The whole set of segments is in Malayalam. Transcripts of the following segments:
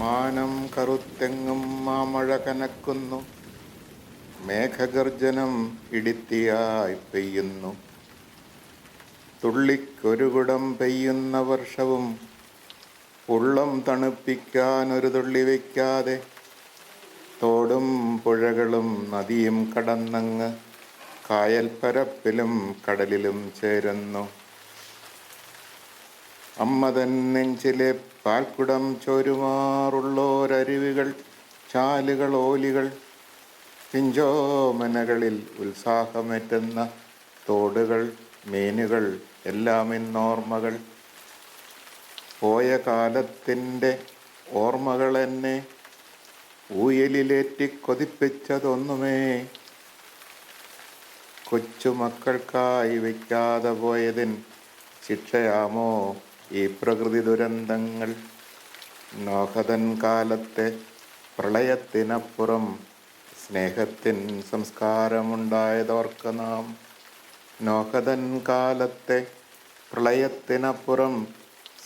മാനം കറുത്തെങ്ങും മാമഴ കനക്കുന്നു, മേഘഗർജനം ഇടിത്തിയായി പെയ്യുന്നു. തുള്ളിക്കൊരു കുടം പെയ്യുന്ന വർഷവും ഉള്ളം തണുപ്പിക്കാൻ ഒരു തുള്ളി വയ്ക്കാതെ തോടും പുഴകളും നദിയും കടന്നങ്ങ് കായൽപ്പരപ്പിലും കടലിലും ചേരുന്നു. അമ്മതൻ നെഞ്ചിലെ പാൽക്കുടം ചോരുമാറുള്ളോരരുവികൾ, ചാലുകൾ, ഓലികൾ, പിഞ്ചോമനകളിൽ ഉത്സാഹമേറ്റുന്ന തോടുകൾ, മീനുകൾ, എല്ലാം ഇന്നോർമ്മകൾ. പോയ കാലത്തിൻ്റെ ഓർമ്മകൾ എന്നെ ഊയലിലേറ്റി കൊതിപ്പിച്ചതൊന്നുമേ കൊച്ചുമക്കൾക്കായി വയ്ക്കാതെ പോയതിൻ ശിക്ഷയാമോ ഈ പ്രകൃതി ദുരന്തങ്ങൾ? നോഹതൻ കാലത്തെ പ്രളയത്തിനപ്പുറം സ്നേഹത്തിൻ സംസ്കാരമുണ്ടായതോർക്ക നാം. നോഹതൻ കാലത്തെ പ്രളയത്തിനപ്പുറം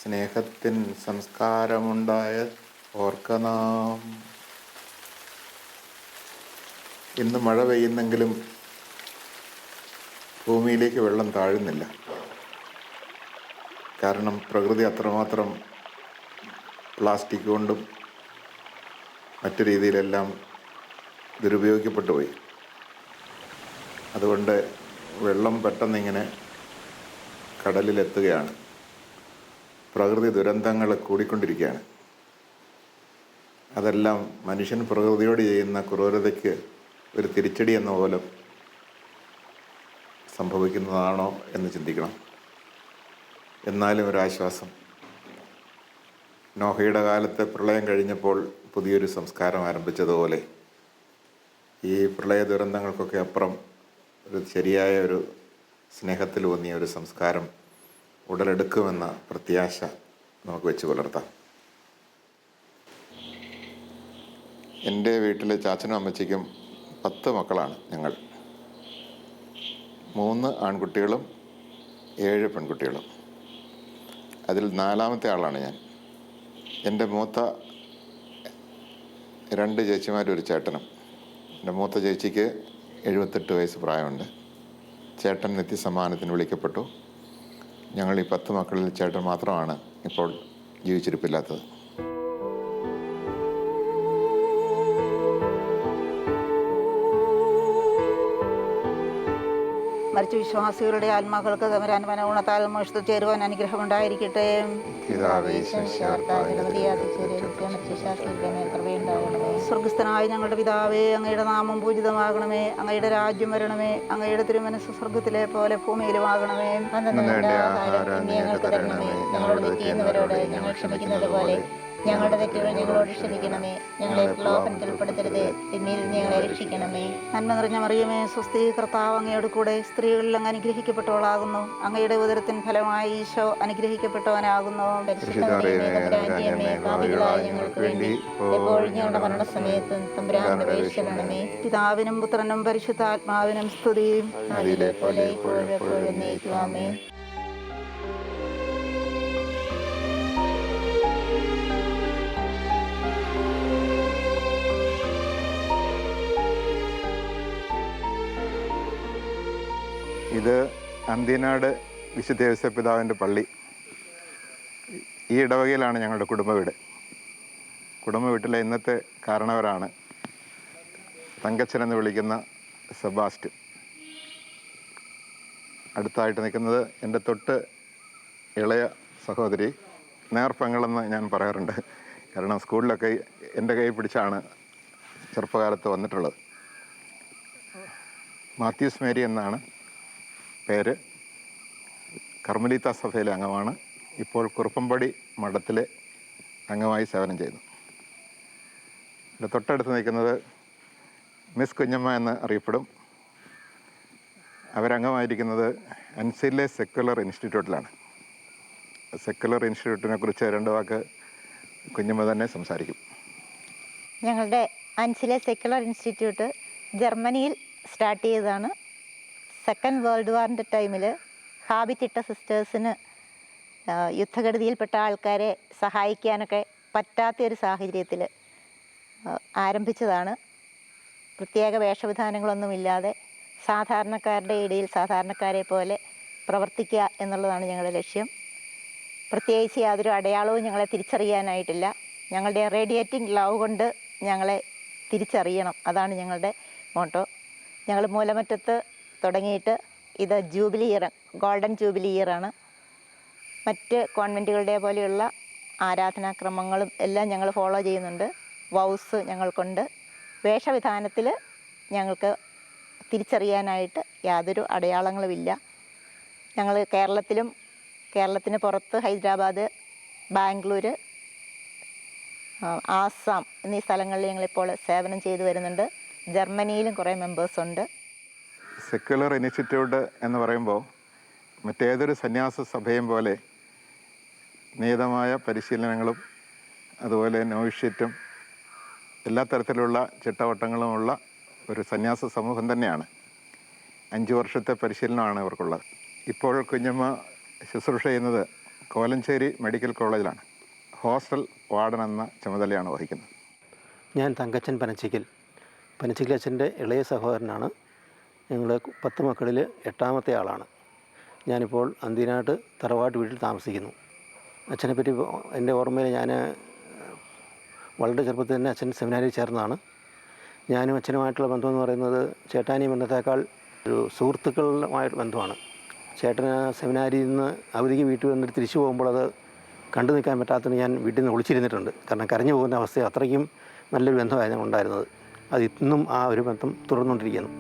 സ്നേഹത്തിൻ സംസ്കാരമുണ്ടായ ഓർക്ക നാം. ഇന്ന് മഴ പെയ്യുന്നെങ്കിലും ഭൂമിയിലേക്ക് വെള്ളം താഴുന്നില്ല. കാരണം പ്രകൃതി അത്രമാത്രം പ്ലാസ്റ്റിക് കൊണ്ടും മറ്റു രീതിയിലെല്ലാം ദുരുപയോഗിക്കപ്പെട്ടു പോയി. അതുകൊണ്ട് വെള്ളം പെട്ടെന്നിങ്ങനെ കടലിലെത്തുകയാണ്. പ്രകൃതി ദുരന്തങ്ങൾ കൂടിക്കൊണ്ടിരിക്കുകയാണ്. അതെല്ലാം മനുഷ്യൻ പ്രകൃതിയോട് ചെയ്യുന്ന ക്രൂരതയ്ക്ക് ഒരു തിരിച്ചടി എന്ന പോലെ സംഭവിക്കുന്നതാണോ എന്ന് ചിന്തിക്കണം. എന്നാലും ഒരാശ്വാസം, നോഹയുടെ കാലത്തെ പ്രളയം കഴിഞ്ഞപ്പോൾ പുതിയൊരു സംസ്കാരം ആരംഭിച്ചതുപോലെ ഈ പ്രളയ ദുരന്തങ്ങൾക്കൊക്കെ അപ്പുറം ഒരു ശരിയായ ഒരു സ്നേഹത്തിലൂന്നിയ ഒരു സംസ്കാരം ഉടലെടുക്കുമെന്ന പ്രത്യാശ നമുക്ക് വെച്ച് പുലർത്താം. എൻ്റെ വീട്ടിലെ ചാച്ചനും അമ്മച്ചിക്കും 10 മക്കളാണ് ഞങ്ങൾ. 3 ആൺകുട്ടികളും 7 പെൺകുട്ടികളും. അതിൽ 4-മത്തെ ആളാണ് ഞാൻ. എൻ്റെ മൂത്ത 2 ചേച്ചിമാരും ഒരു ചേട്ടനും. എൻ്റെ മൂത്ത ചേച്ചിക്ക് 78 വയസ്സ് പ്രായമുണ്ട്. ചേട്ടൻ നിത്യസമ്മാനത്തിന് വിളിക്കപ്പെട്ടു. ഞങ്ങൾ ഈ 10 മക്കളിൽ ചേട്ടൻ മാത്രമാണ് ഇപ്പോൾ ജീവിച്ചിരിപ്പില്ലാത്തത്. മരിച്ച വിശ്വാസികളുടെ ആത്മാക്കൾക്ക് തമ്പുരാൻ മനോഗുണത്താൽ മോക്ഷത്തിൽ ചേരുവാൻ അനുഗ്രഹമുണ്ടായിരിക്കട്ടെ. സ്വർഗസ്ഥനായ ഞങ്ങളുടെ പിതാവേ, അങ്ങയുടെ നാമം പൂജിതമാകണമേ. അങ്ങയുടെ രാജ്യം വരണമേ. അങ്ങയുടെ തിരുമനസ്സ് സ്വർഗത്തിലെ പോലെ ഭൂമിയിലുമാകണമേ. ഞങ്ങൾക്ക് തരണമേ. ഞങ്ങളോട് തെറ്റിയുന്നവരോട് ഞങ്ങൾ ക്ഷമിക്കുന്നത് പോലെ ഞങ്ങളുടെ തെറ്റുകൾ ഞങ്ങളോട് ക്ഷമിക്കണമേ. ഞങ്ങളെ പ്രലോഭനത്തിൽ പെടുത്തരുതേ, തിന്മയിൽ ഞങ്ങളെ രക്ഷിക്കണമേ. നന്മ നിറഞ്ഞ മറിയമേ, സ്വസ്തി, കർത്താവ് അങ്ങയോട് കൂടെ സ്ത്രീകളിൽ അങ്ങ് അനുഗ്രഹിക്കപ്പെട്ടവളാകുന്നു. അങ്ങയുടെ ഉദരത്തിൻ ഫലമായി ഈശോ അനുഗ്രഹിക്കപ്പെട്ടവനാകുന്നു. ഞങ്ങൾക്ക് വേണ്ടി എപ്പോഴും ഞങ്ങളുടെ മരണസമയത്തും തമ്പുരാനോട് അപേക്ഷിക്കണമേ. പിതാവിനും പുത്രനും പരിശുദ്ധാത്മാവിനും സ്തുതിയും അതിലെ പോലെ ഇപ്പോഴും എപ്പോഴും നയിക്കുവാമേ. ഇത് അന്ത്യനാട് വിശുദ്ധ യോസേപ്പ് പിതാവിൻ്റെ പള്ളി. ഈ ഇടവകയിലാണ് ഞങ്ങളുടെ കുടുംബ വീട്. കുടുംബ വീട്ടിലെ ഇന്നത്തെ കാരണവരാണ് തങ്കച്ചൻ എന്ന് വിളിക്കുന്ന സെബാസ്റ്റ്യൻ. അടുത്തായിട്ട് നിൽക്കുന്നത് എൻ്റെ തൊട്ട് ഇളയ സഹോദരി, നേർപ്പങ്ങളെന്ന് ഞാൻ പറയാറുണ്ട്. കാരണം സ്കൂളിലൊക്കെ എൻ്റെ കൈ പിടിച്ചാണ് ചെറുപ്പകാലത്ത് വന്നിട്ടുള്ളത്. മാത്യൂസ് മേരി എന്നാണ് പേര്. കർമ്മലീത്ത സഭയിലെ അംഗമാണ്. ഇപ്പോൾ കുറുപ്പമ്പടി മഠത്തിലെ അംഗമായി സേവനം ചെയ്യുന്നു. എൻ്റെ തൊട്ടടുത്ത് നിൽക്കുന്നത് മിസ് കുഞ്ഞമ്മ എന്ന് അറിയപ്പെടും. അവരംഗമായിരിക്കുന്നത് അൻസിലെ സെക്കുലർ ഇൻസ്റ്റിറ്റ്യൂട്ടിലാണ്. സെക്കുലർ ഇൻസ്റ്റിറ്റ്യൂട്ടിനെ കുറിച്ച് 2 വാക്ക് കുഞ്ഞമ്മ തന്നെ സംസാരിക്കും. ഞങ്ങളുടെ അൻസിലെ സെക്കുലർ ഇൻസ്റ്റിറ്റ്യൂട്ട് ജർമ്മനിയിൽ സ്റ്റാർട്ട് ചെയ്തതാണ്. സെക്കൻഡ് വേൾഡ് വാറിൻ്റെ ടൈമിൽ ഹാബിറ്റിട്ട സിസ്റ്റേഴ്സിന് യുദ്ധഗതിയിൽപ്പെട്ട ആൾക്കാരെ സഹായിക്കാനൊക്കെ പറ്റാത്തൊരു സാഹചര്യത്തിൽ ആരംഭിച്ചതാണ്. പ്രത്യേക വേഷവിധാനങ്ങളൊന്നുമില്ലാതെ സാധാരണക്കാരുടെ ഇടയിൽ സാധാരണക്കാരെ പോലെ പ്രവർത്തിക്കുക എന്നുള്ളതാണ് ഞങ്ങളുടെ ലക്ഷ്യം. പ്രത്യേകിച്ച് യാതൊരു അടയാളവും ഞങ്ങളെ തിരിച്ചറിയാനായിട്ടില്ല. ഞങ്ങളുടെ റേഡിയേറ്റിംഗ് ലവ് കൊണ്ട് ഞങ്ങളെ തിരിച്ചറിയണം, അതാണ് ഞങ്ങളുടെ മോട്ടോ. ഞങ്ങൾ മൂലമറ്റത്ത് തുടങ്ങിയിട്ട് ഇത് ജൂബിലി ഇയർ, ഗോൾഡൻ ജൂബിലി ഇയറാണ്. മറ്റ് കോൺവെൻറ്റുകളുടെ പോലെയുള്ള ആരാധനാക്രമങ്ങളും എല്ലാം ഞങ്ങൾ ഫോളോ ചെയ്യുന്നുണ്ട്. വൗസ് ഞങ്ങൾക്കുണ്ട്. വേഷവിധാനത്തിൽ ഞങ്ങൾക്ക് തിരിച്ചറിയാനായിട്ട് യാതൊരു അടയാളങ്ങളുമില്ല. ഞങ്ങൾ കേരളത്തിലും കേരളത്തിന് പുറത്ത് ഹൈദരാബാദ്, ബാംഗ്ലൂർ, ആസാം എന്നീ സ്ഥലങ്ങളിൽ ഞങ്ങളിപ്പോൾ സേവനം ചെയ്തു വരുന്നുണ്ട്. ജർമ്മനിയിലും കുറേ മെമ്പേഴ്സുണ്ട്. സെക്യുലർ ഇനിഷ്യേറ്റീവ് എന്ന് പറയുമ്പോൾ മറ്റേതൊരു സന്യാസ സഭയും പോലെ നിയതമായ പരിശീലനങ്ങളും അതുപോലെ നോവിഷ്യറ്റും എല്ലാ തരത്തിലുള്ള ചിട്ടവട്ടങ്ങളുമുള്ള ഒരു സന്യാസ സമൂഹം തന്നെയാണ്. 5 വർഷത്തെ പരിശീലനമാണ് ഇവർക്കുള്ളത്. ഇപ്പോൾ കുഞ്ഞമ്മ ശുശ്രൂഷ ചെയ്യുന്നത് കോലഞ്ചേരി മെഡിക്കൽ കോളേജിലാണ്. ഹോസ്റ്റൽ വാർഡൻ എന്ന ചുമതലയാണ് വഹിക്കുന്നത്. ഞാൻ തങ്കച്ചൻ പനച്ചിക്കൽ അച്ഛൻ്റെ ഇളയ സഹോദരനാണ്. ഞങ്ങൾ 10 മക്കളിൽ 8ാമത്തെ ആളാണ്. ഞാനിപ്പോൾ അന്തിനാട്ട് തറവാട്ട് വീട്ടിൽ താമസിക്കുന്നു. അച്ഛനെപ്പറ്റി എൻ്റെ ഓർമ്മയിൽ ഞാൻ വളരെ ചെറുപ്പത്തിൽ തന്നെ അച്ഛൻ സെമിനാരിൽ ചേർന്നതാണ്. ഞാനും അച്ഛനുമായിട്ടുള്ള ബന്ധമെന്ന് പറയുന്നത് ചേട്ടാനി ബന്ധത്തേക്കാൾ ഒരു സുഹൃത്തുക്കളുമായിട്ട് ബന്ധമാണ്. ചേട്ടന് സെമിനാരിയിൽ നിന്ന് അവധിക്ക് വീട്ടിൽ വന്നിട്ട് തിരിച്ചു പോകുമ്പോൾ അത് കണ്ടു നിൽക്കാൻ പറ്റാത്തതിന് ഞാൻ വീട്ടിൽ നിന്ന് ഒളിച്ചിരുന്നിട്ടുണ്ട്. കാരണം കരഞ്ഞു പോകുന്ന അവസ്ഥ അത്രയ്ക്കും നല്ലൊരു ബന്ധമായിരുന്നു ഉണ്ടായിരുന്നത്. അത് ഇന്നും ആ ഒരു ബന്ധം തുടർന്നുകൊണ്ടിരിക്കുന്നു.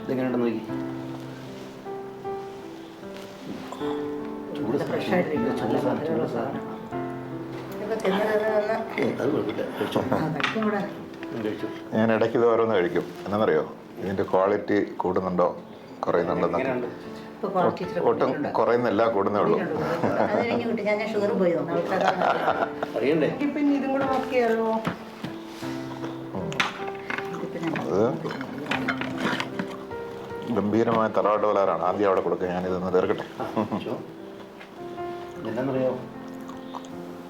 ഇതെങ്ങനെയുണ്ടെന്ന് നോക്കി. ഞാൻ ഇടയ്ക്ക് ഇത് ഓരോന്ന് കഴിക്കും. എന്നാണെന്നറിയോ, ഇതിൻ്റെ ക്വാളിറ്റി കൂടുന്നുണ്ടോ കുറയുന്നുണ്ടെന്ന്. ഒട്ടും കുറയുന്നില്ല, കൂടുന്നേ ഉള്ളൂ. അത് ഗംഭീരമായ തറവാട്ട് വലാറാണ്. ആദ്യം അവിടെ കൊടുക്കുക. ഞാനിതൊന്ന് തീർക്കട്ടെ.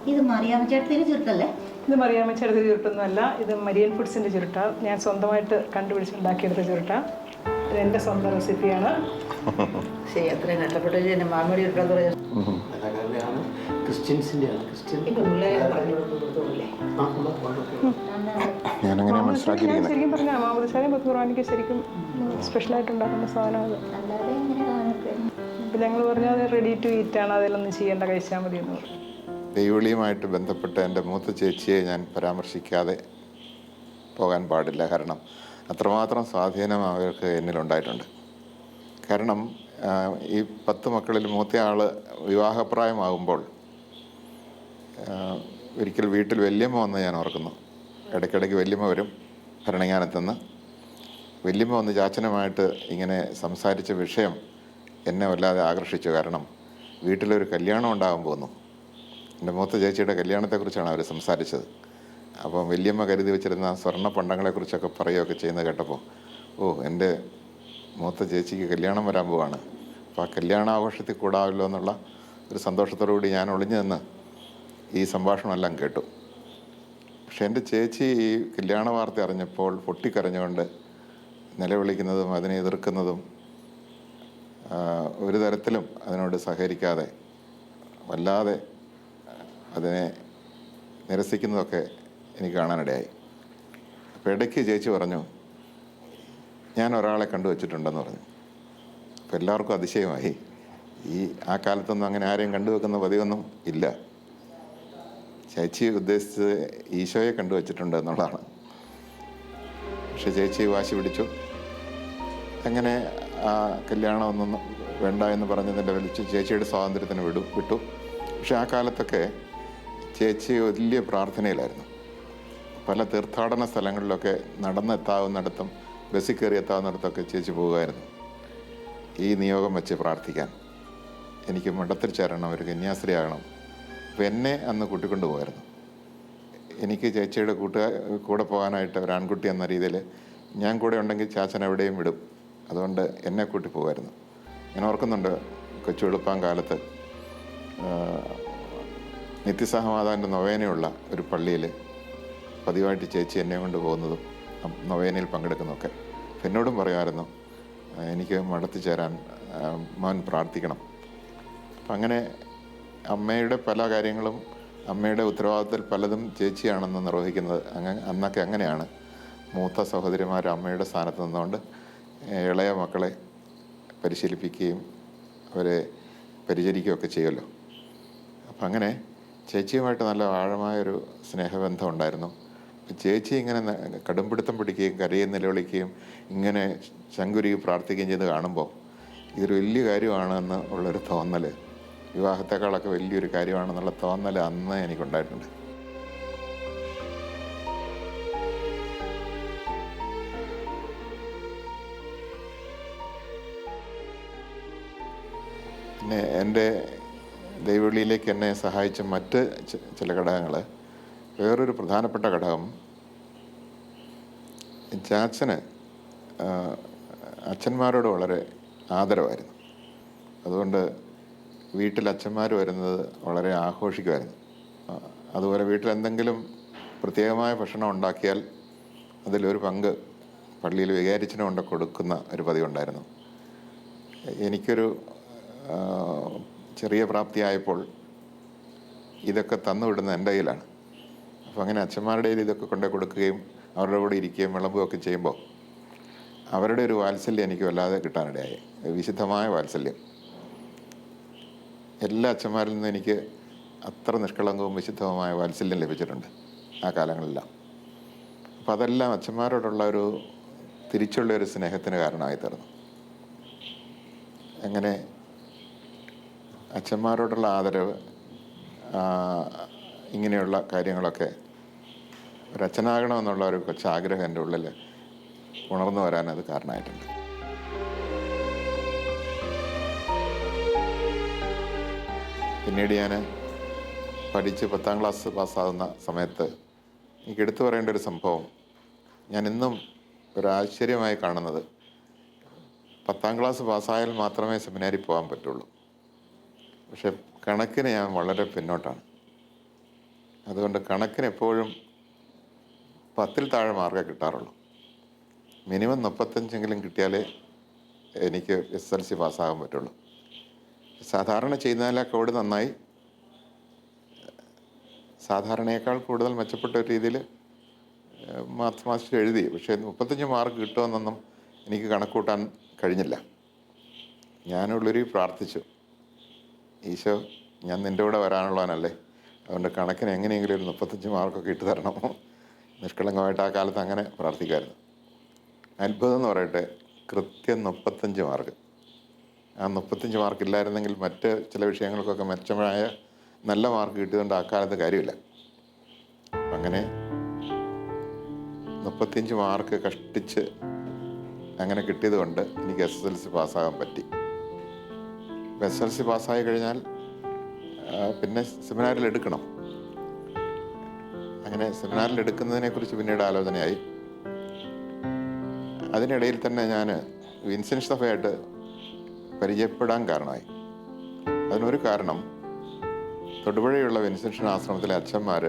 ഇത് മറിയാമ്മച്ചേട്ടത്തിൻ്റെ ചുരുട്ടല്ലേ? ഇത് മറിയാമ്മച്ചേട്ടത്തിൻ്റെ ചുരുട്ടൊന്നുമല്ല, ഇത് മരിയൻ ഫുഡ്സിൻ്റെ ചുരുട്ടാണ്. ഞാൻ സ്വന്തമായിട്ട് കണ്ടുപിടിച്ചുണ്ടാക്കിയെടുത്ത ചുരുട്ടാണ്. ഇത് എൻ്റെ സ്വന്തം റെസിപ്പിയാണ്. ശരി, അത്രയും കഷ്ടപ്പെട്ട് മാമിടി ചുരുട്ടാന്ന് ഞാനങ്ങനെ മനസ്സിലാക്കിയിരിക്കുന്നത്. ശരിക്കും പറഞ്ഞാൽ മാമോദിസായും ബത്തുറാനിക്ക് ശരിക്കും സ്പെഷ്യലായിട്ട് ഉണ്ടാക്കുന്ന സാധനം അത്. അപ്പം ഞങ്ങൾ പറഞ്ഞാൽ അത് റെഡി ടു ഈറ്റ് ആണ്, അതിലൊന്നും ചെയ്യേണ്ട, കഴിച്ചാൽ മതി എന്ന് പറഞ്ഞു. ദൈവവിളിയുമായിട്ട് ബന്ധപ്പെട്ട എൻ്റെ മൂത്ത ചേച്ചിയെ ഞാൻ പരാമർശിക്കാതെ പോകാൻ പാടില്ല. കാരണം അത്രമാത്രം സ്വാധീനം അവർക്ക് എന്നിലുണ്ടായിട്ടുണ്ട്. കാരണം ഈ 10 മക്കളിൽ മൂത്തയാൾ വിവാഹപ്രായമാകുമ്പോൾ ഒരിക്കൽ വീട്ടിൽ വല്യമ്മ വന്ന് ഞാൻ ഓർക്കുന്നു. ഇടയ്ക്കിടയ്ക്ക് വല്യമ്മ വരും ഭരണങ്ങാനത്തുനിന്ന്. വല്യമ്മ വന്ന് ചാച്ചനുമായിട്ട് ഇങ്ങനെ സംസാരിച്ച വിഷയം എന്നെ വല്ലാതെ ആകർഷിച്ചു. കാരണം വീട്ടിലൊരു കല്യാണം ഉണ്ടാകാൻ പോകുന്നു. എൻ്റെ മൂത്ത ചേച്ചിയുടെ കല്യാണത്തെക്കുറിച്ചാണ് അവർ സംസാരിച്ചത്. അപ്പം വല്യമ്മ കരുതി വെച്ചിരുന്ന സ്വർണ്ണ പണ്ടങ്ങളെക്കുറിച്ചൊക്കെ പറയുകയൊക്കെ ചെയ്യുന്നത് കേട്ടപ്പോൾ, എൻ്റെ മൂത്ത ചേച്ചിക്ക് കല്യാണം വരാൻ പോവാണ്, അപ്പോൾ ആ കല്യാണാഘോഷത്തിൽ കൂടാമല്ലോ എന്നുള്ള ഒരു സന്തോഷത്തോടു കൂടി ഞാൻ ഒളിഞ്ഞു നിന്ന് ഈ സംഭാഷണമെല്ലാം കേട്ടു. പക്ഷെ എൻ്റെ ചേച്ചി ഈ കല്യാണ വാർത്ത അറിഞ്ഞപ്പോൾ പൊട്ടിക്കരഞ്ഞുകൊണ്ട് നിലവിളിക്കുന്നതും അതിനെ എതിർക്കുന്നതും ഒരു തരത്തിലും അതിനോട് സഹകരിക്കാതെ വല്ലാതെ അതിനെ നിരസിക്കുന്നതൊക്കെ എനിക്ക് കാണാനിടയായി. അപ്പോൾ ഇടയ്ക്ക് ചേച്ചി പറഞ്ഞു, ഞാൻ ഒരാളെ കണ്ടുവച്ചിട്ടുണ്ടെന്ന് പറഞ്ഞു. അപ്പോൾ എല്ലാവർക്കും അതിശയമായി. ആ കാലത്തൊന്നും അങ്ങനെ ആരെയും കണ്ടുവെക്കുന്ന പതിവൊന്നും ഇല്ല. ചേച്ചി ഉദ്ദേശിച്ചത് ഈശോയെ കണ്ടുവച്ചിട്ടുണ്ട് എന്നുള്ളതാണ്. പക്ഷെ ചേച്ചി വാശി പിടിച്ചു. അങ്ങനെ ആ കല്യാണമൊന്നും വേണ്ട എന്ന് പറഞ്ഞതിൻ്റെ വലിച്ച് ചേച്ചിയുടെ സ്വാതന്ത്ര്യത്തിന് വിട്ടു. പക്ഷെ ആ കാലത്തൊക്കെ ചേച്ചി വലിയ പ്രാർത്ഥനയിലായിരുന്നു. പല തീർത്ഥാടന സ്ഥലങ്ങളിലൊക്കെ നടന്നെത്താവുന്നിടത്തും ബസ്സിൽ കയറി എത്താവുന്നിടത്തൊക്കെ ചേച്ചി പോകുമായിരുന്നു ഈ നിയോഗം വെച്ച് പ്രാർത്ഥിക്കാൻ. എനിക്ക് മഠത്തിൽ ചേരണം, ഒരു കന്യാസ്ത്രീ ആകണം. അപ്പോൾ എന്നെ അന്ന് കൂട്ടിക്കൊണ്ട് പോകുമായിരുന്നു. എനിക്ക് ചേച്ചിയുടെ കൂടെ പോകാനായിട്ട് ഒരു ആൺകുട്ടി എന്ന രീതിയിൽ ഞാൻ കൂടെ ഉണ്ടെങ്കിൽ ചാച്ചൻ എവിടെയും വിടും. അതുകൊണ്ട് എന്നെ കൂട്ടി പോകുമായിരുന്നു. ഞാൻ ഓർക്കുന്നുണ്ട്, കൊച്ചുവെളുപ്പാൻ കാലത്ത് നിത്യസഹമാതാവിൻ്റെ നൊവേനയുള്ള ഒരു പള്ളിയിൽ പതിവായിട്ട് ചേച്ചി എന്നെ കൊണ്ട് പോകുന്നതും നൊവേനയിൽ പങ്കെടുക്കുന്നതൊക്കെ. എന്നോടും പറയുമായിരുന്നു എനിക്ക് മഠത്തിൽ ചേരാൻ മോൻ പ്രാർത്ഥിക്കണം. അപ്പം അങ്ങനെ അമ്മയുടെ പല കാര്യങ്ങളും, അമ്മയുടെ ഉത്തരവാദിത്തത്തിൽ പലതും ചേച്ചിയാണെന്ന് നിർവഹിക്കുന്നത്. അന്നൊക്കെ അങ്ങനെയാണ്. മൂത്ത സഹോദരിമാർ അമ്മയുടെ സ്ഥാനത്ത് നിന്നുകൊണ്ട് ഇളയ മക്കളെ പരിശീലിപ്പിക്കുകയും അവരെ പരിചരിക്കുകയൊക്കെ ചെയ്യുമല്ലോ. അപ്പം അങ്ങനെ ചേച്ചിയുമായിട്ട് നല്ല ആഴമായൊരു സ്നേഹബന്ധം ഉണ്ടായിരുന്നു. ചേച്ചി ഇങ്ങനെ കടുംപിടുത്തം പിടിക്കുകയും കരയും നിലവിളിക്കുകയും ഇങ്ങനെ ശങ്കുരുകി പ്രാർത്ഥിക്കുകയും ചെയ്ത് കാണുമ്പോൾ ഇതൊരു വലിയ കാര്യമാണെന്ന് ഉള്ളൊരു തോന്നൽ, വിവാഹത്തെക്കാളൊക്കെ വലിയൊരു കാര്യമാണെന്നുള്ള തോന്നൽ അന്ന് എനിക്കുണ്ടായിട്ടുണ്ട്. പിന്നെ എൻ്റെ ദൈവവിളിയിലേക്ക് എന്നെ സഹായിച്ച മറ്റ് ചില ഘടകങ്ങൾ, വേറൊരു പ്രധാനപ്പെട്ട ഘടകം, ചാച്ചന് അച്ഛന്മാരോട് വളരെ ആദരവായിരുന്നു. അതുകൊണ്ട് വീട്ടിൽ അച്ഛന്മാർ വരുന്നത് വളരെ ആഘോഷിക്കുമായിരുന്നു. അതുപോലെ വീട്ടിൽ എന്തെങ്കിലും പ്രത്യേകമായ ഭക്ഷണം ഉണ്ടാക്കിയാൽ അതിലൊരു പങ്ക് പള്ളിയിൽ വികാരിച്ചിന് കൊണ്ട് കൊടുക്കുന്ന ഒരു പതിവുണ്ടായിരുന്നു. എനിക്കൊരു ചെറിയ പ്രാപ്തിയായപ്പോൾ ഇതൊക്കെ തന്നുവിടുന്ന എൻ്റെ കയ്യിലാണ്. അപ്പോൾ അങ്ങനെ അച്ഛന്മാരുടെ കയ്യിൽ ഇതൊക്കെ കൊണ്ടു കൊടുക്കുകയും അവരുടെ കൂടെ ഇരിക്കുകയും വിളമ്പുകയൊക്കെ ചെയ്യുമ്പോൾ അവരുടെ ഒരു വാത്സല്യം എനിക്ക് വല്ലാതെ കിട്ടാനിടയായി. വിശുദ്ധമായ വാത്സല്യം. എല്ലാ അച്ഛന്മാരിൽ നിന്നും എനിക്ക് അത്ര നിഷ്കളങ്കവും വിശുദ്ധവുമായ വാത്സല്യം ലഭിച്ചിട്ടുണ്ട് ആ കാലങ്ങളെല്ലാം. അപ്പോൾ അതെല്ലാം അച്ഛന്മാരോടുള്ള ഒരു തിരിച്ചുള്ള ഒരു സ്നേഹത്തിന് കാരണമായി തീർന്നു. അങ്ങനെ അച്ഛന്മാരോടുള്ള ആദരവ്, ഇങ്ങനെയുള്ള കാര്യങ്ങളൊക്കെ ഒരച്ഛനാകണമെന്നുള്ള ഒരു കൊച്ചാഗ്രഹം എൻ്റെ ഉള്ളിൽ ഉണർന്നു വരാനത് കാരണമായിട്ടുണ്ട്. പിന്നീട് ഞാൻ പഠിച്ച് 10ാം ക്ലാസ് പാസ്സാകുന്ന സമയത്ത് എനിക്ക് എടുത്തു പറയേണ്ട ഒരു സംഭവം, ഞാൻ ഇന്നും ഒരാശ്ചര്യമായി കാണുന്നത്, 10ാം ക്ലാസ് പാസ്സായാൽ മാത്രമേ സെമിനാരിൽ പോകാൻ പറ്റുള്ളൂ. പക്ഷെ കണക്കിന് ഞാൻ വളരെ പിന്നോട്ടാണ്. അതുകൊണ്ട് കണക്കിന് എപ്പോഴും 10ൽ താഴെ മാർക്കേ കിട്ടാറുള്ളൂ. മിനിമം 35 കിട്ടിയാലേ എനിക്ക് SSLC പാസ്സാകാൻ പറ്റുള്ളൂ. സാധാരണ ചെയ്യുന്നതിലൊക്കെ കൂടി നന്നായി, സാധാരണയേക്കാൾ കൂടുതൽ മെച്ചപ്പെട്ട ഒരു രീതിയിൽ മാത്സ് എഴുതി. പക്ഷേ 35 മാർക്ക് കിട്ടുമെന്നൊന്നും എനിക്ക് കണക്കൂട്ടാൻ കഴിഞ്ഞില്ല. ഞാനുള്ളൊരു പ്രാർത്ഥിച്ചു, ഈശോ ഞാൻ നിൻ്റെ കൂടെ വരാനുള്ളവനല്ലേ, അതുകൊണ്ട് കണക്കിന് എങ്ങനെയെങ്കിലും ഒരു 35 മാർക്കൊക്കെ ഇട്ട് തരണമോ. നിഷ്കളങ്കമായിട്ട് ആ കാലത്ത് അങ്ങനെ പ്രാർത്ഥിക്കുമായിരുന്നു. അത്ഭുതം എന്ന് പറയട്ടെ, കൃത്യം 35 മാർക്ക്. ആ 35 മാർക്ക് ഇല്ലായിരുന്നെങ്കിൽ മറ്റ് ചില വിഷയങ്ങൾക്കൊക്കെ മെച്ചമായ നല്ല മാർക്ക് കിട്ടിയതുകൊണ്ട് ആ കാലത്ത് കാര്യമില്ല. അങ്ങനെ 35 മാർക്ക് കഷ്ടിച്ച് അങ്ങനെ കിട്ടിയത് കൊണ്ട് എനിക്ക് SSLC പാസ്സാകാൻ പറ്റി. SSLC പാസ്സായി കഴിഞ്ഞാൽ പിന്നെ സെമിനാരിൽ എടുക്കണം. അങ്ങനെ സെമിനാറിൽ എടുക്കുന്നതിനെക്കുറിച്ച് പിന്നീട് ആലോചനയായി. അതിനിടയിൽ തന്നെ ഞാൻ വിൻസെൻ്റ് സഭയായിട്ട് പരിചയപ്പെടാൻ കാരണമായി. അതിനൊരു കാരണം, തൊടുപുഴയുള്ള വിൻസെൻഷൻ ആശ്രമത്തിലെ അച്ഛന്മാർ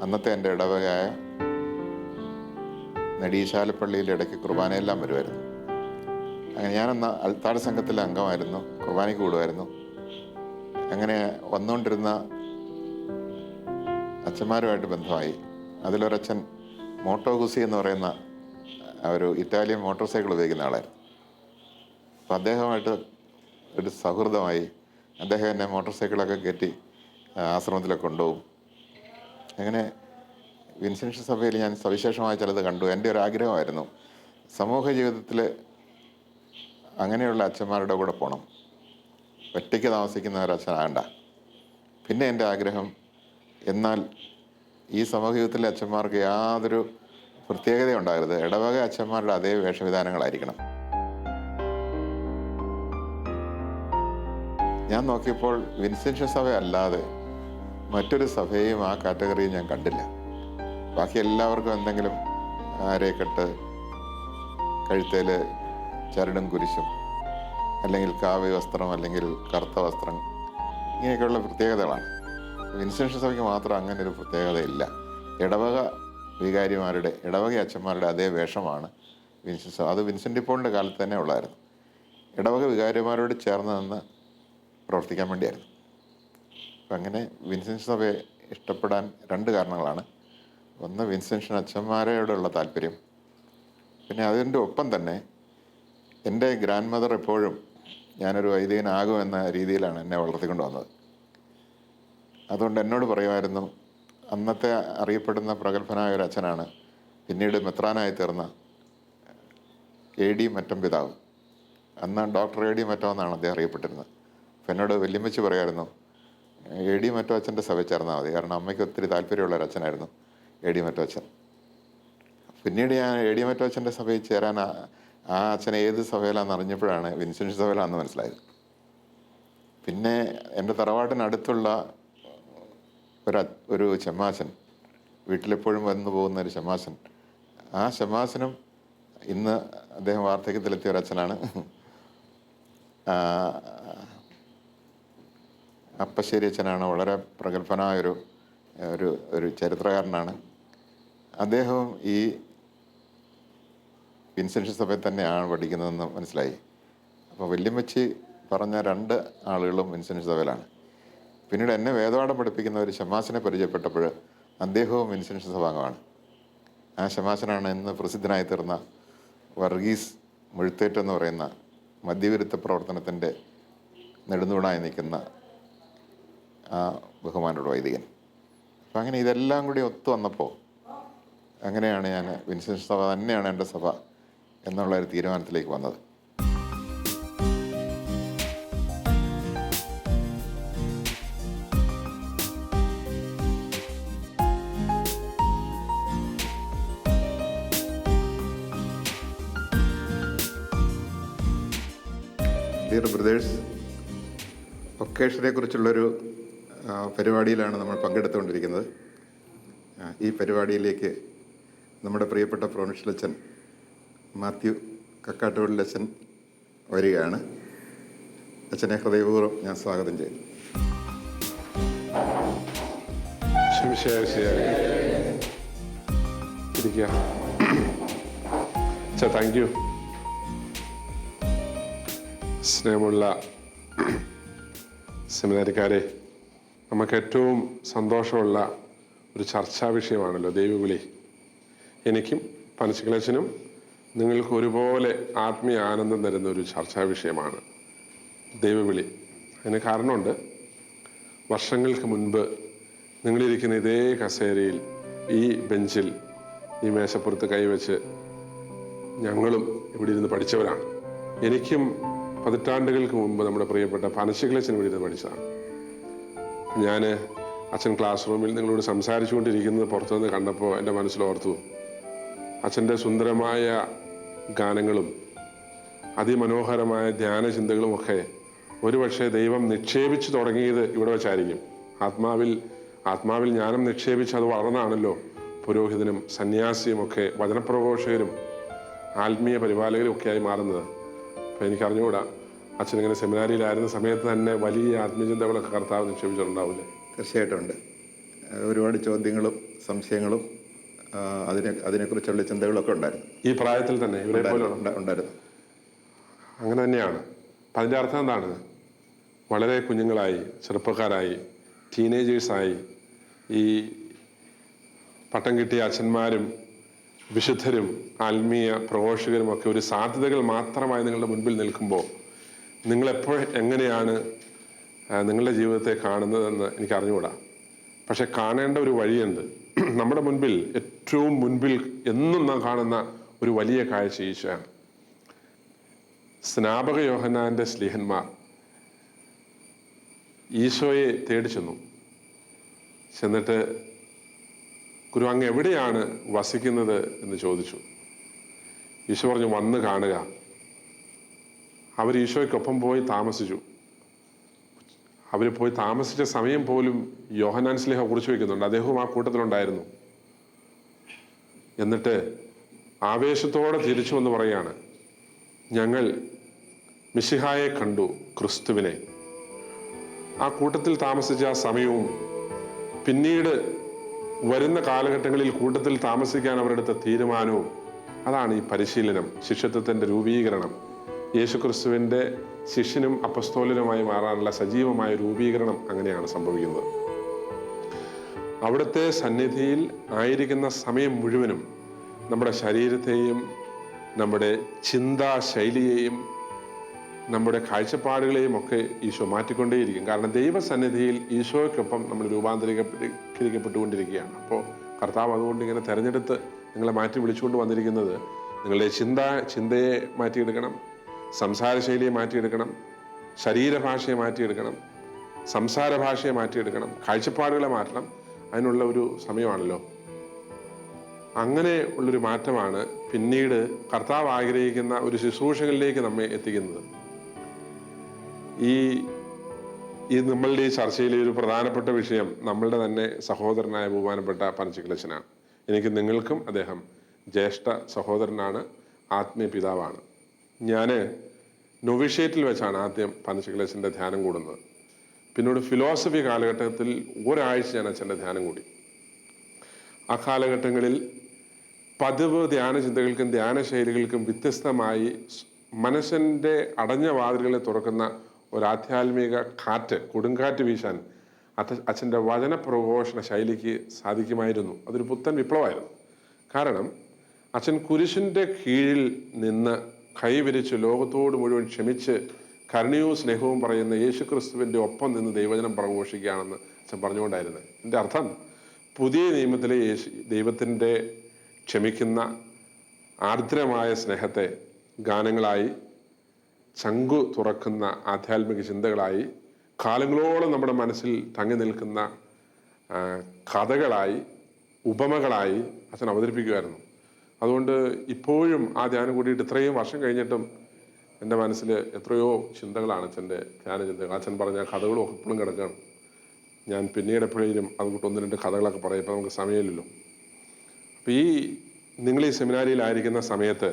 അന്നത്തെ എൻ്റെ ഇടവകയായ നെടിയശാലപ്പള്ളിയിൽ ഇടയ്ക്ക് കുർബാനയെല്ലാം വരുമായിരുന്നു. അങ്ങനെ ഞാനന്ന് അൾത്താഴ സംഘത്തിലെ അംഗമായിരുന്നു, കുർബാനയ്ക്ക് കൂടുമായിരുന്നു. അങ്ങനെ വന്നുകൊണ്ടിരുന്ന അച്ഛന്മാരുമായിട്ട് ബന്ധമായി. അതിലൊരച്ഛൻ മോട്ടോ ഗുസി എന്ന് പറയുന്ന ഒരു ഇറ്റാലിയൻ മോട്ടോർ സൈക്കിൾ ഉപയോഗിക്കുന്ന ആളായിരുന്നു. അപ്പം അദ്ദേഹമായിട്ട് ഒരു സൗഹൃദമായി. അദ്ദേഹം എന്നെ മോട്ടോർ സൈക്കിളൊക്കെ കയറ്റി ആശ്രമത്തിലൊക്കെ കൊണ്ടുപോകും. അങ്ങനെ വിൻസെൻഷൻ സഭയിൽ ഞാൻ സവിശേഷമായ ചിലത് കണ്ടു. എൻ്റെ ഒരു ആഗ്രഹമായിരുന്നു സമൂഹ ജീവിതത്തിൽ അങ്ങനെയുള്ള അച്ഛന്മാരുടെ കൂടെ പോകണം, ഒറ്റയ്ക്ക് താമസിക്കുന്ന ഒരച്ഛനാകണ്ട. പിന്നെ എൻ്റെ ആഗ്രഹം, എന്നാൽ ഈ സമൂഹ ജീവിതത്തിലെ അച്ഛന്മാർക്ക് യാതൊരു പ്രത്യേകത ഉണ്ടാകരുത്, ഇടവക അച്ഛന്മാരുടെ അതേ വേഷവിധാനങ്ങളായിരിക്കണം. ഞാൻ നോക്കിയപ്പോൾ വിൻസെൻഷൻ സഭ അല്ലാതെ മറ്റൊരു സഭയും ആ കാറ്റഗറിയിൽ ഞാൻ കണ്ടില്ല. ബാക്കി എല്ലാവർക്കും എന്തെങ്കിലും അരക്കെട്ട്, കഴുത്തേൽ ചരടും കുരിശും, അല്ലെങ്കിൽ കാവ്യ വസ്ത്രം, അല്ലെങ്കിൽ കറുത്ത വസ്ത്രം, ഇങ്ങനെയൊക്കെയുള്ള പ്രത്യേകതകളാണ്. വിൻസെൻഷൻ സഭയ്ക്ക് മാത്രം അങ്ങനെ ഒരു പ്രത്യേകതയില്ല. ഇടവക വികാരിമാരുടെ, ഇടവക അച്ഛന്മാരുടെ അതേ വേഷമാണ് വിൻസെൻ്റ് സഭ. അത് വിൻസെൻ്റ് പോളിൻ്റെ കാലത്ത് തന്നെ ഉള്ളായിരുന്നു. ഇടവക വികാരിമാരോട് ചേർന്ന് നിന്ന് പ്രവർത്തിക്കാൻ വേണ്ടിയായിരുന്നു. അപ്പം അങ്ങനെ വിൻസെൻ്റ് സഭയെ ഇഷ്ടപ്പെടാൻ 2 കാരണങ്ങളാണ്. ഒന്ന്, വിൻസെൻഷൻ അച്ഛന്മാരോടുള്ള താല്പര്യം. പിന്നെ അതിൻ്റെ ഒപ്പം തന്നെ എൻ്റെ ഗ്രാൻഡ് മദർ എപ്പോഴും ഞാനൊരു വൈദികനാകുമെന്ന രീതിയിലാണ് എന്നെ വളർത്തിക്കൊണ്ട് വന്നത്. അതുകൊണ്ട് എന്നോട് പറയുമായിരുന്നു, അന്നത്തെ അറിയപ്പെടുന്ന പ്രഗത്ഭനായ ഒരു അച്ഛനാണ് പിന്നീട് മെത്രാനായി തീർന്ന AD മറ്റം പിതാവ്. അന്ന് ഡോക്ടർ AD മറ്റം എന്നാണ് അദ്ദേഹം അറിയപ്പെട്ടിരുന്നത്. അപ്പം എന്നോട് വല്യമ്മച്ചി പറയായിരുന്നു, AD മറ്റം അച്ഛൻ്റെ സഭയിൽ ചേർന്നാൽ മതി. കാരണം അമ്മയ്ക്ക് ഒത്തിരി താല്പര്യമുള്ള ഒരു അച്ഛനായിരുന്നു AD മറ്റം അച്ഛൻ. പിന്നീട് ഞാൻ AD മറ്റം അച്ഛൻ്റെ സഭയിൽ ചേരാൻ ആ അച്ഛൻ ഏത് സഭയിലാണെന്ന് അറിഞ്ഞപ്പോഴാണ് വിൻസെൻ്റ് സഭയിലാണെന്ന് മനസ്സിലായത്. പിന്നെ എൻ്റെ തറവാട്ടിനടുത്തുള്ള ഒരു ചെമ്മാശൻ, വീട്ടിലെപ്പോഴും വന്നു പോകുന്ന ഒരു ചെമ്മാശൻ, ആ ചെമ്മാശനും ഇന്ന് അദ്ദേഹം വാർദ്ധക്യത്തിലെത്തിയ ഒരു അച്ഛനാണ്. അപ്പശ്ശേരി അച്ഛനാണ്. വളരെ പ്രഗത്ഭനായൊരു ഒരു ചരിത്രകാരനാണ്. അദ്ദേഹവും ഈ വിൻസെൻ്റ് സഭയിൽ തന്നെയാണ് പഠിക്കുന്നതെന്ന് മനസ്സിലായി. അപ്പോൾ വല്യമ്മച്ചി പറഞ്ഞ 2 ആളുകളും വിൻസെൻ്റ് സഭയിലാണ്. പിന്നീട് എന്നെ വേദപാഠം പഠിപ്പിക്കുന്ന ഒരു ശമാശനെ പരിചയപ്പെട്ടപ്പോൾ അദ്ദേഹവും വിൻസെൻ്റ് സഭാംഗമാണ്. ആ ശമാശനാണ് ഇന്ന് പ്രസിദ്ധനായി തീർന്ന വർഗീസ് മുഴുത്തേറ്റെന്ന് പറയുന്ന മദ്യവിരുദ്ധ പ്രവർത്തനത്തിൻ്റെ നെടുന്തൂണായി നിൽക്കുന്ന ആ ബഹുമാനോട് വൈദികൻ. അപ്പം അങ്ങനെ ഇതെല്ലാം കൂടി ഒത്തു വന്നപ്പോൾ അങ്ങനെയാണ് ഞാൻ വിൻസെൻ്റ് സഭ തന്നെയാണ് എൻ്റെ സഭ എന്നുള്ള ഒരു തീരുമാനത്തിലേക്ക് വന്നത്. ഡിയർ ബ്രദേഴ്സ്, ഒക്കേഷനെ കുറിച്ചുള്ളൊരു പരിപാടിയിലാണ് നമ്മൾ പങ്കെടുത്തുകൊണ്ടിരിക്കുന്നത്. ഈ പരിപാടിയിലേക്ക് നമ്മുടെ പ്രിയപ്പെട്ട പ്രൊവിൻഷ്യൽ അച്ഛൻ മാത്യു കക്കാട്ടുപള്ളി അച്ഛൻ വരികയാണ്. അച്ഛനെ ഹൃദയപൂർവ്വം ഞാൻ സ്വാഗതം ചെയ്യുന്നു. Thank you. സ്നേഹമുള്ള സെമിനാരിക്കാരെ, നമുക്ക് ഏറ്റവും സന്തോഷമുള്ള ഒരു ചർച്ചാ വിഷയമാണല്ലോ ദൈവവിളി. എനിക്കും പനച്ചിക്കലച്ചനും നിങ്ങൾക്ക് ഒരുപോലെ ആത്മീയ ആനന്ദം തരുന്ന ഒരു ചർച്ചാ വിഷയമാണ് ദൈവവിളി. അതിന് കാരണമുണ്ട്. വർഷങ്ങൾക്ക് മുൻപ് നിങ്ങളിരിക്കുന്ന ഇതേ കസേരയിൽ, ഈ ബെഞ്ചിൽ, ഈ മേശപ്പുറത്ത് കൈവച്ച് ഞങ്ങളും ഇവിടെ ഇരുന്ന് പഠിച്ചവരാണ്. എനിക്കും പതിറ്റാണ്ടുകൾക്ക് മുമ്പ് നമ്മുടെ പ്രിയപ്പെട്ട പനച്ചിക്കലച്ചൻ ഇവിടെ ഇരുന്ന് പഠിച്ചതാണ്. ഞാൻ അച്ഛൻ ക്ലാസ് റൂമിൽ നിങ്ങളോട് സംസാരിച്ചുകൊണ്ടിരിക്കുന്നത് പുറത്തുനിന്ന് കണ്ടപ്പോൾ എൻ്റെ മനസ്സിലോർത്തു, അച്ഛൻ്റെ സുന്ദരമായ ഗാനങ്ങളും അതിമനോഹരമായ ധ്യാനചിന്തകളും ഒക്കെ ഒരുപക്ഷെ ദൈവം നിക്ഷേപിച്ച് തുടങ്ങിയത് ഇവിടെ വെച്ചായിരിക്കും. ആത്മാവിൽ ജ്ഞാനം നിക്ഷേപിച്ച് അത് വളർന്നാണല്ലോ പുരോഹിതനും സന്യാസിയും ഒക്കെ വചനപ്രഘോഷകരും ആത്മീയ പരിപാലകരും ഒക്കെ ആയി മാറുന്നത്. അപ്പോൾ എനിക്കറിഞ്ഞുകൂടാ, അച്ഛനിങ്ങനെ സെമിനാരിയിലായിരുന്ന സമയത്ത് തന്നെ വലിയ ആത്മീയചിന്തകളൊക്കെ കർത്താവ് നിക്ഷേപിച്ചിട്ടുണ്ടാവില്ലേ? തീർച്ചയായിട്ടും ഉണ്ട്. ഒരുപാട് ചോദ്യങ്ങളും സംശയങ്ങളും അതിനെക്കുറിച്ചുള്ള ചിന്തകളൊക്കെ ഉണ്ടായിരുന്നു. ഈ പ്രായത്തിൽ തന്നെ ഇവരെ പോലെ ഉണ്ടായിരുന്നു. അങ്ങനെ തന്നെയാണ്. അപ്പം അതിൻ്റെ അർത്ഥം എന്താണ്? വളരെ കുഞ്ഞുങ്ങളായി, ചെറുപ്പക്കാരായി, ടീനേജേഴ്സായി ഈ പട്ടം കിട്ടിയ അച്ഛന്മാരും വിശുദ്ധരും ആത്മീയ പ്രഘോഷകരും ഒക്കെ ഒരു സാധ്യതകൾ മാത്രമായി നിങ്ങളുടെ മുൻപിൽ നിൽക്കുമ്പോൾ എങ്ങനെയാണ് നിങ്ങളുടെ ജീവിതത്തെ കാണുന്നതെന്ന് എനിക്ക് അറിഞ്ഞുകൂടാ. പക്ഷെ കാണേണ്ട ഒരു വഴിയുണ്ട്. നമ്മുടെ മുൻപിൽ ഏറ്റവും മുൻപിൽ എന്നും നാം കാണുന്ന ഒരു വലിയ കാഴ്ച ഈശോയാണ്. സ്നാപക യോഹന്നാന്റെ സ്ലീഹന്മാർ ഈശോയെ തേടി ചെന്നിട്ട് ഗുരു അങ്ങ് എവിടെയാണ് വസിക്കുന്നത് എന്ന് ചോദിച്ചു. ഈശോ പറഞ്ഞു, വന്ന് കാണുക. അവർ ഈശോയ്ക്കൊപ്പം പോയി താമസിച്ചു. അവർ പോയി താമസിച്ച സമയം പോലും യോഹന്നാൻ സ്ലീഹ കുറിച്ച് വയ്ക്കുന്നുണ്ട്. അദ്ദേഹവും ആ കൂട്ടത്തിലുണ്ടായിരുന്നു. എന്നിട്ട് ആവേശത്തോടെ തിരിച്ചു വന്ന് പറയാണ്, ഞങ്ങൾ മിശിഹായെ കണ്ടു, ക്രിസ്തുവിനെ. ആ കൂട്ടത്തിൽ താമസിച്ച ആ സമയവും പിന്നീട് വരുന്ന കാലഘട്ടങ്ങളിൽ കൂട്ടത്തിൽ താമസിക്കാൻ അവരെടുത്ത തീരുമാനവും, അതാണ് ഈ പരിശീലനം, ശിഷ്യത്വത്തിൻ്റെ രൂപീകരണം. യേശുക്രിസ്തുവിൻ്റെ ശിഷ്യനും അപ്പസ്തോലനുമായി മാറാനുള്ള സജീവമായ രൂപീകരണം അങ്ങനെയാണ് സംഭവിക്കുന്നത്. അവിടുത്തെ സന്നിധിയിൽ ആയിരിക്കുന്ന സമയം മുഴുവനും നമ്മുടെ ശരീരത്തെയും നമ്മുടെ ചിന്താശൈലിയെയും നമ്മുടെ കാഴ്ചപ്പാടുകളെയും ഒക്കെ ഈശോ മാറ്റിക്കൊണ്ടേയിരിക്കും. കാരണം ദൈവസന്നിധിയിൽ ഈശോയ്ക്കൊപ്പം നമ്മൾ രൂപാന്തരീകരിക്കപ്പെട്ടുകൊണ്ടിരിക്കുകയാണ്. അപ്പോൾ കർത്താവ് അതുകൊണ്ട് ഇങ്ങനെ തിരഞ്ഞെടുത്ത് നിങ്ങളെ മാറ്റി വിളിച്ചുകൊണ്ട് വന്നിരിക്കുന്നത്, നിങ്ങളുടെ ചിന്തയെ മാറ്റിയെടുക്കണം, സംസാരശൈലിയെ മാറ്റിയെടുക്കണം, ശരീരഭാഷയെ മാറ്റിയെടുക്കണം, സംസാര ഭാഷയെ മാറ്റിയെടുക്കണം, കാഴ്ചപ്പാടുകളെ മാറ്റണം. അതിനുള്ള ഒരു സമയമാണല്ലോ. അങ്ങനെ ഉള്ളൊരു മാറ്റമാണ് പിന്നീട് കർത്താവ് ആഗ്രഹിക്കുന്ന ഒരു ശുശ്രൂഷകളിലേക്ക് നമ്മെ എത്തിക്കുന്നത്. ഈ നമ്മളുടെ ഈ ചർച്ചയിലെ ഒരു പ്രധാനപ്പെട്ട വിഷയം നമ്മളുടെ തന്നെ സഹോദരനായ ബഹുമാനപ്പെട്ട പനച്ചിക്കലച്ചനാണ്. എനിക്ക് നിങ്ങൾക്കും അദ്ദേഹം ജ്യേഷ്ഠ സഹോദരനാണ്, ആത്മീയ പിതാവാണ്. ഞാൻ നൊവിഷ്യേറ്റിൽ വെച്ചാണ് ആദ്യം പനച്ചിക്കലച്ചൻ്റെ ധ്യാനം കൂടുന്നത്. പിന്നീട് ഫിലോസഫി കാലഘട്ടത്തിൽ ഒരാഴ്ച ഞാൻ അച്ഛൻ്റെ ധ്യാനം കൂടി. ആ കാലഘട്ടങ്ങളിൽ പതിവ് ധ്യാന ചിന്തകൾക്കും ധ്യാനശൈലികൾക്കും വ്യത്യസ്തമായി മനസ്സിൻ്റെ അടഞ്ഞ വാതിലുകളെ തുറക്കുന്ന ഒരു ആധ്യാത്മിക കാറ്റ്, കൊടുങ്കാറ്റ് വീശാൻ അച്ഛൻ്റെ വചന പ്രഘോഷണ ശൈലിക്ക് സാധിക്കുമായിരുന്നു. അതൊരു പുത്തൻ വിപ്ലവമായിരുന്നു. കാരണം അച്ഛൻ കുരിശിൻ്റെ കീഴിൽ നിന്ന് കൈവിരിച്ച് ലോകത്തോട് മുഴുവൻ ക്ഷമിച്ച് കരുണയും സ്നേഹവും പറയുന്ന യേശുക്രിസ്തുവിൻ്റെ ഒപ്പം നിന്ന് ദൈവജനം പ്രഘോഷിക്കുകയാണെന്ന് അച്ഛൻ പറഞ്ഞുകൊണ്ടായിരുന്നു. എൻ്റെ അർത്ഥം, പുതിയ നിയമത്തിലെ ദൈവത്തിൻ്റെ ക്ഷമിക്കുന്ന ആർദ്രമായ സ്നേഹത്തെ ഗാനങ്ങളായി, ചങ്കു തുറക്കുന്ന ആധ്യാത്മിക ചിന്തകളായി, കാലങ്ങളോളം നമ്മുടെ മനസ്സിൽ തങ്ങി നിൽക്കുന്ന കഥകളായി, ഉപമകളായി അച്ഛൻ അവതരിപ്പിക്കുമായിരുന്നു. അതുകൊണ്ട് ഇപ്പോഴും ആ ധ്യാനം കൂടിയിട്ട് ഇത്രയും വർഷം കഴിഞ്ഞിട്ടും എൻ്റെ മനസ്സിൽ എത്രയോ ചിന്തകളാണ് അച്ഛൻ്റെ ധ്യാന ചിന്തകൾ. അച്ഛൻ പറഞ്ഞ കഥകളും ഒക്കെ ഇപ്പോഴും കിടക്കുകയാണ്. ഞാൻ പിന്നീട് എപ്പോഴേലും അതുകൊണ്ട് 1-2 കഥകളൊക്കെ പറയും. ഇപ്പം നമുക്ക് സമയമില്ലല്ലോ. അപ്പോൾ നിങ്ങൾ ഈ സെമിനാരിയിലായിരിക്കുന്ന സമയത്ത്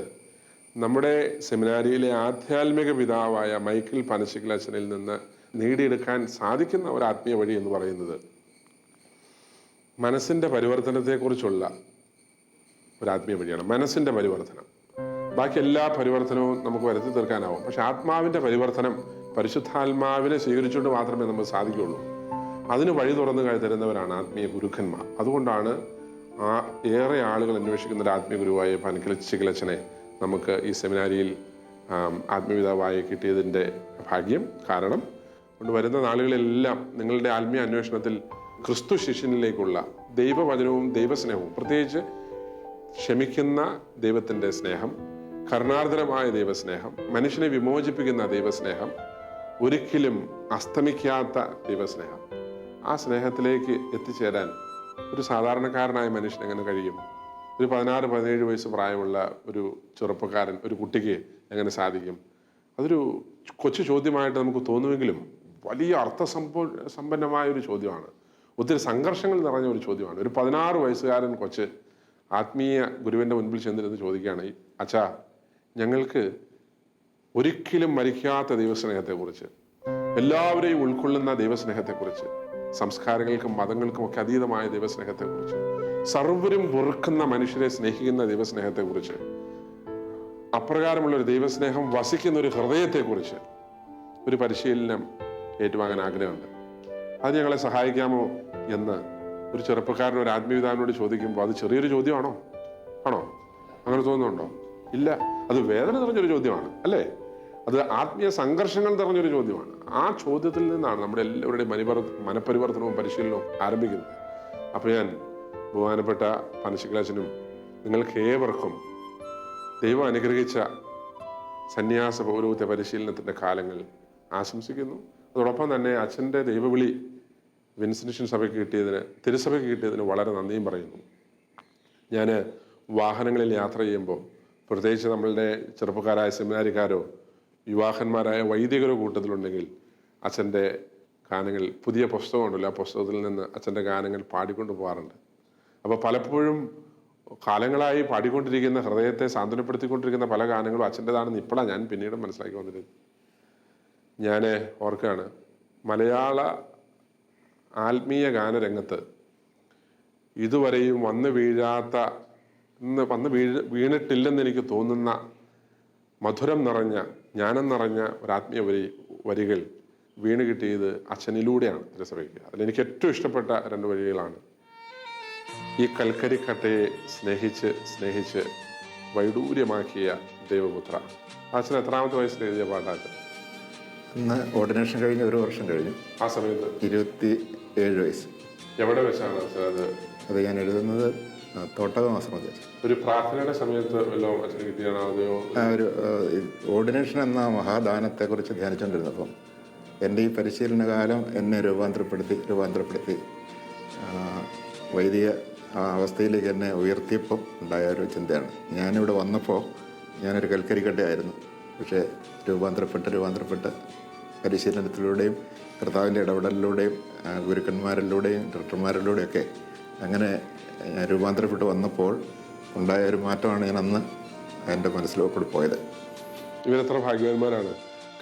നമ്മുടെ സെമിനാരിയിലെ ആധ്യാത്മിക പിതാവായ മൈക്കിൾ പനച്ചിക്കലച്ചനിൽ നിന്ന് നേടിയെടുക്കാൻ സാധിക്കുന്ന ഒരു ആത്മീയ വഴി എന്ന് പറയുന്നത് മനസ്സിൻ്റെ പരിവർത്തനത്തെക്കുറിച്ചുള്ള ഒരു ആത്മീയ വഴിയാണ്. മനസ്സിൻ്റെ പരിവർത്തനം. ബാക്കി എല്ലാ പരിവർത്തനവും നമുക്ക് വരുത്തി തീർക്കാനാവും. പക്ഷെ ആത്മാവിൻ്റെ പരിവർത്തനം പരിശുദ്ധാത്മാവിനെ സ്വീകരിച്ചുകൊണ്ട് മാത്രമേ നമുക്ക് സാധിക്കുകയുള്ളൂ. അതിന് വഴി തുറന്നു തരുന്നവരാണ് ആത്മീയ ഗുരുക്കന്മാർ. അതുകൊണ്ടാണ് ഏറെ ആളുകൾ അന്വേഷിക്കുന്ന ഒരു ആത്മീയ ഗുരുവായ പനച്ചിക്കലച്ചനെ നമുക്ക് ഈ സെമിനാരിയിൽ ആത്മീയപിതാവായി കിട്ടിയതിൻ്റെ ഭാഗ്യം. കാരണം കൊണ്ട് വരുന്ന നാളുകളെല്ലാം നിങ്ങളുടെ ആത്മീയ അന്വേഷണത്തിൽ ക്രിസ്തു ശിഷ്യനിലേക്കുള്ള ദൈവവചനവും ദൈവസ്നേഹവും, പ്രത്യേകിച്ച് ക്ഷമിക്കുന്ന ദൈവത്തിൻ്റെ സ്നേഹം, കരുണാർദ്രമായ ദൈവസ്നേഹം, മനുഷ്യനെ വിമോചിപ്പിക്കുന്ന ദൈവസ്നേഹം, ഒരിക്കലും അസ്തമിക്കാത്ത ദൈവസ്നേഹം, ആ സ്നേഹത്തിലേക്ക് എത്തിച്ചേരാൻ ഒരു സാധാരണക്കാരനായ മനുഷ്യൻ എങ്ങനെ കഴിയും? ഒരു 16-17 വയസ്സ് പ്രായമുള്ള ഒരു ചെറുപ്പക്കാരൻ, ഒരു കുട്ടിക്ക് എങ്ങനെ സാധിക്കും? അതൊരു കൊച്ചു ചോദ്യമായിട്ട് നമുക്ക് തോന്നുമെങ്കിലും വലിയ അർത്ഥസമ്പന്നമായ ഒരു ചോദ്യമാണ്. ഒത്തിരി സംഘർഷങ്ങൾ നിറഞ്ഞ ഒരു ചോദ്യമാണ്. ഒരു 16 വയസ്സുകാരൻ കൊച്ച് ആത്മീയ ഗുരുവിൻ്റെ മുൻപിൽ ചെന്നിരുന്ന് ചോദിക്കുകയാണ്, അച്ഛാ, ഞങ്ങൾക്ക് ഒരിക്കലും മരിക്കാത്ത ദൈവസ്നേഹത്തെക്കുറിച്ച്, എല്ലാവരെയും ഉൾക്കൊള്ളുന്ന ദൈവസ്നേഹത്തെക്കുറിച്ച്, സംസ്കാരങ്ങൾക്കും മതങ്ങൾക്കും ഒക്കെ അതീതമായ ദൈവസ്നേഹത്തെക്കുറിച്ച്, സർവരും വെറുക്കുന്ന മനുഷ്യരെ സ്നേഹിക്കുന്ന ദൈവസ്നേഹത്തെക്കുറിച്ച്, അപ്രകാരമുള്ള ഒരു ദൈവസ്നേഹം വസിക്കുന്ന ഒരു ഹൃദയത്തെക്കുറിച്ച് ഒരു പരിശീലനം ഏറ്റുവാങ്ങാൻ ആഗ്രഹമുണ്ട്. അത് ഞങ്ങളെ സഹായിക്കാമോ എന്ന് ഒരു ചെറുപ്പക്കാരൻ ഒരു ആത്മീയപിതാവിനോട് ചോദിക്കുമ്പോൾ അത് ചെറിയൊരു ചോദ്യമാണോ? ആണോ? അങ്ങനെ തോന്നുന്നുണ്ടോ? ഇല്ല. അത് വേദന നിറഞ്ഞൊരു ചോദ്യമാണ്, അല്ലേ? അത് ആത്മീയ സംഘർഷങ്ങൾ നിറഞ്ഞൊരു ചോദ്യമാണ്. ആ ചോദ്യത്തിൽ നിന്നാണ് നമ്മുടെ എല്ലാവരുടെയും മനപരിവർത്തനവും പരിശീലനവും ആരംഭിക്കുന്നത്. അപ്പോൾ ഞാൻ ബഹുമാനപ്പെട്ട പനച്ചിക്കലച്ചനും നിങ്ങൾക്ക് ഏവർക്കും ദൈവം അനുഗ്രഹിച്ച സന്യാസ പൗരോഹിത്യ പരിശീലനത്തിൻ്റെ കാലങ്ങൾ ആശംസിക്കുന്നു. അതോടൊപ്പം തന്നെ അച്ഛൻ്റെ ദൈവവിളി വിൻസെൻഷൻ സഭയ്ക്ക് കിട്ടിയതിന്, തിരുസഭയ്ക്ക് കിട്ടിയതിന് വളരെ നന്ദിയും പറയുന്നു. ഞാൻ വാഹനങ്ങളിൽ യാത്ര ചെയ്യുമ്പോൾ, പ്രത്യേകിച്ച് നമ്മളുടെ ചെറുപ്പക്കാരായ സെമിനാരിക്കാരോ യുവാക്കന്മാരായ വൈദികരോ കൂട്ടത്തിലുണ്ടെങ്കിൽ അച്ഛൻ്റെ ഗാനങ്ങൾ, പുതിയ പുസ്തകമുണ്ടല്ലോ, ആ പുസ്തകത്തിൽ നിന്ന് അച്ഛൻ്റെ ഗാനങ്ങൾ പാടിക്കൊണ്ട് പോകാറുണ്ട്. അപ്പോൾ പലപ്പോഴും കാലങ്ങളായി പാടിക്കൊണ്ടിരിക്കുന്ന, ഹൃദയത്തെ സാന്ത്വനപ്പെടുത്തിക്കൊണ്ടിരിക്കുന്ന പല ഗാനങ്ങളും അച്ഛൻ്റെതാണെന്ന് ഇപ്പോഴാണ് ഞാൻ പിന്നീട് മനസ്സിലാക്കി വന്നിരുന്നത്. ഞാൻ ഓർക്കുകയാണ്, മലയാള ആത്മീയ ഗാനരംഗത്ത് ഇതുവരെയും വീണിട്ടില്ലെന്ന് എനിക്ക് തോന്നുന്ന മധുരം നിറഞ്ഞ, ജ്ഞാനം നിറഞ്ഞ ഒരു ആത്മീയ വരികൾ വീണ് കിട്ടിയത് അച്ഛനിലൂടെയാണ് തിരുസഭയ്ക്ക്. അതിലെനിക്ക് ഏറ്റവും ഇഷ്ടപ്പെട്ട 2 വരികളാണ്. ഈ കൽക്കരിക്കട്ടയെ സ്നേഹിച്ച് സ്നേഹിച്ച് വൈഡൂര്യമാക്കിയ ദൈവപുത്ര. അച്ഛൻ എത്രാമത്തെ വയസ്സിൽ എഴുതിയ പാട്ടാണ്? ഇന്ന് ഓർഡിനേഷൻ കഴിഞ്ഞ് 1 വർഷം കഴിഞ്ഞു. ആ സമയത്ത് 27 വയസ്സ്. എവിടെ വെച്ചാണ് അച്ഛൻ അത് ഞാൻ എഴുതുന്നത് തോട്ടകമാശ്രമത്തിൽ. ഒരു പ്രാർത്ഥനയുടെ സമയത്ത് വല്ലതും അച്ഛന് കിട്ടിയാണോ? അതെയോ ഒരു ഓർഡിനേഷൻ എന്ന മഹാദാനത്തെക്കുറിച്ച് ധ്യാനിച്ചുകൊണ്ടിരുന്നപ്പം എൻ്റെ ഈ പരിശീലന കാലം എന്നെ രൂപാന്തരപ്പെടുത്തി വൈദിക അവസ്ഥയിലേക്ക് എന്നെ ഉയർത്തിയപ്പം ഉണ്ടായ ഒരു ചിന്തയാണ്. ഞാനിവിടെ വന്നപ്പോൾ ഞാനൊരു കൽക്കരിക്കട്ടയായിരുന്നു. പക്ഷേ രൂപാന്തരപ്പെട്ട് പരിശീലനത്തിലൂടെയും കർത്താവിൻ്റെ ഇടപെടലിലൂടെയും ഗുരുക്കന്മാരിലൂടെയും ഡോക്ടർമാരിലൂടെയൊക്കെ അങ്ങനെ രൂപാന്തരപ്പെട്ട് വന്നപ്പോൾ ഉണ്ടായ ഒരു മാറ്റമാണ് ഞാൻ അന്ന് എൻ്റെ മനസ്സിലൂടെ പോയത്. ഇവരെത്ര ഭാഗ്യവാന്മാരാണ്.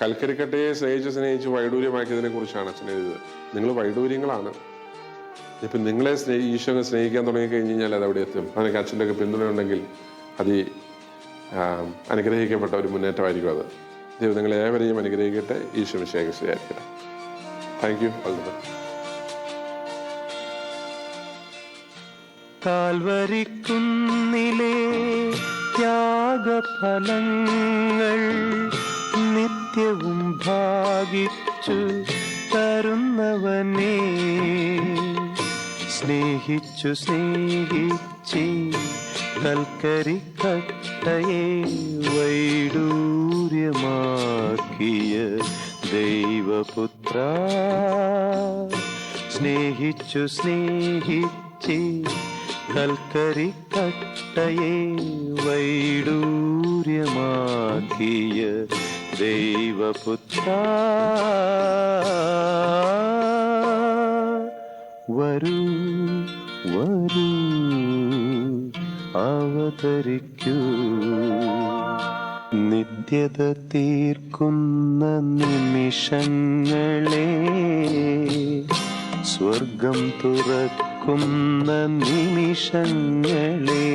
കൽക്കരിക്കട്ടയെ സ്നേഹിച്ച് വൈഡൂര്യമാക്കിയതിനെ കുറിച്ചാണ് അച്ഛൻ എഴുതിയത്. നിങ്ങൾ വൈഡൂര്യങ്ങളാണ്. ഇപ്പം നിങ്ങളെ ഈശോ സ്നേഹിക്കാൻ തുടങ്ങിക്കഴിഞ്ഞ് കഴിഞ്ഞാൽ അത് അവിടെ എത്തും. അതിനൊക്കെ അച്ഛൻ്റെ ഒക്കെ പിന്തുണയുണ്ടെങ്കിൽ അനുഗ്രഹിക്കപ്പെട്ട ഒരു മുന്നേറ്റമായിരിക്കും അത്. ദൈവം നിങ്ങളെ ഏവരെയും അനുഗ്രഹിക്കട്ടെ. ഈശോ മിശിഹായ്ക്ക്. Thank you. കാൽവരിക്കുന്നിലെ ത്യാഗഫലങ്ങൾ നിത്യവും ഭാഗിച്ചു തരുന്നവനേ, സ്നേഹിച്ചു കൽക്കരിക്കട്ടയെ വൈഡൂര്യമാക്കിയ ദൈവപുത്ര, സ്നേഹിച്ചു കൽക്കരിക്കട്ടയെ വൈഡൂര്യമാക്കിയ ദൈവപുത്ര, വരൂ വരൂ അവതരിക്കൂ. നിത്യത തീർക്കുന്ന നിമിഷങ്ങളെ, സ്വർഗം തുറക്കുന്ന നിമിഷങ്ങളെ,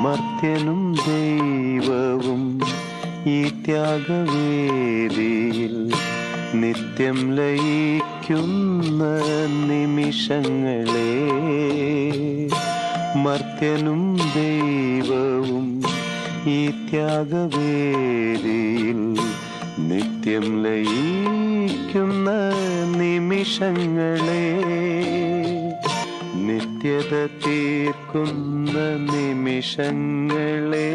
മർത്യനും ദൈവവും ഈ ത്യാഗവേദിയിൽ നിത്യം ലയിക്കുന്ന നിമിഷങ്ങളെ, മർത്യനും ദൈവവും ഈ ത്യാഗവേദിയിൽ നിത്യം ലയിക്കുന്ന നിമിഷങ്ങളെ, നിത്യത തീർക്കുന്ന നിമിഷങ്ങളെ.